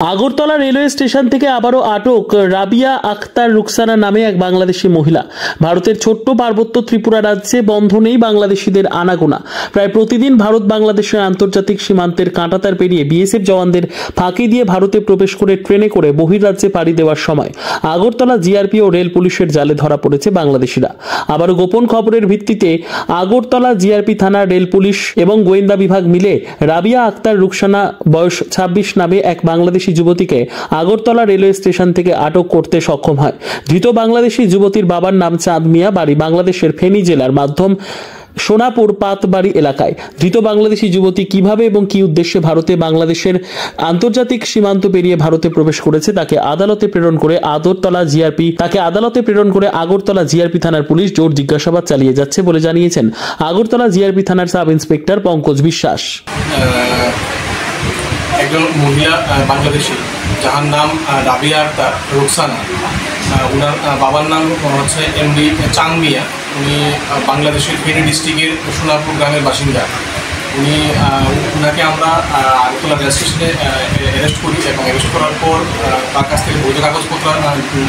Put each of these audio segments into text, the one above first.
Agartala railway station থেকে আবারও আটক রাবিয়া আক্তার রুকসানা নামে এক বাংলাদেশি মহিলা। ভারতের ছোট্ট পার্বত্য ত্রিপুরা রাজ্যে বন্ধ নেই বাংলাদেশিদের আনাগোনা। প্রায় প্রতিদিন ভারত বাংলাদেশের আন্তর্জাতিক সীমান্তের কাঁটাতার পেরিয়ে বিএসএফ জওয়ানদের ফাঁকি দিয়ে ভারতে প্রবেশ করে ট্রেনে করে বহির্রাজ্যে পাড়ি দেওয়ার সময় আগরতলা জিআরপি ও রেল পুলিশের জালে ধরা পড়েছে বাংলাদেশিরা। আবারও গোপন খবরের ভিত্তিতে আগরতলা জিআরপি থানা, রেল পুলিশ এবং গোয়েন্দা বিভাগ মিলে রাবিয়া আক্তার রুকসানা বয়স 26 নামে এক বাংলাদেশি যুবতীকে আগরতলা রেলওয়ে স্টেশন থেকে আটক করতে সক্ষম হয়। ধৃত বাংলাদেশি যুবতীর বাবার নাম চাঁদ মিয়া, বাড়ি বাংলাদেশের ফেনী জেলার মাধ্যম সোনাপুর পাতবাড়ি এলাকায়। ধৃত বাংলাদেশি যুবতী কিভাবে এবং কি উদ্দেশ্যে ভারতে বাংলাদেশের আন্তর্জাতিক সীমান্ত পেরিয়ে ভারতে প্রবেশ করেছে তাকে আদালতে প্রেরণ করে আগরতলা জিআরপি থানার পুলিশ জোর জিজ্ঞাসাবাদ চালিয়ে যাচ্ছে বলে জানিয়েছেন আগরতলা জিআরপি থানার সাব ইন্সপেক্টর পঙ্কজ বিশ্বাস। একজন মহিলা বাংলাদেশি যার নাম রাবিয়া আক্তার রুকসানা, ওনার বাবার নাম হচ্ছে এমডি চাঁদ মিয়া। উনি বাংলাদেশের ফেনী ডিস্ট্রিক্টের সোনাপুর গ্রামের বাসিন্দা। ওনাকে আমরা আগরতলা রেল স্টেশনে অ্যারেস্ট করি এবং অ্যারেস্ট করার পর তার কাছ থেকে বৈধ কাগজপত্র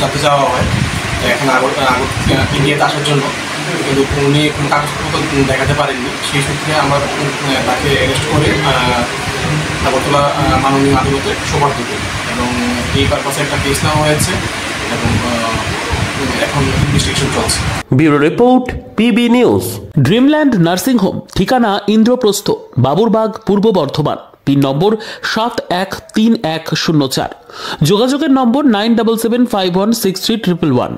যাতে যাওয়া হয় এখানে ইন্ডিয়াতে আসার জন্য, কিন্তু উনি কোনো কাগজপত্র দেখাতে পারেননি। সেই সূত্রে আমরা তাকে অ্যারেস্ট করে আগরতলা মাননীয় আদালতে সোপর্দ করি এবং এই পারপাসে একটা কেস নেওয়া হয়েছে এবং এখন ইনভেস্টিগেশন চলছে। Bureau report, PB news. Dreamland nursing home, ঠিকানা ইন্দ্রপ্রস্থ, বাবুরবাগ, পূর্ব বর্ধমান। পিন নম্বর 713104। যোগাযোগের নম্বর 9775163111।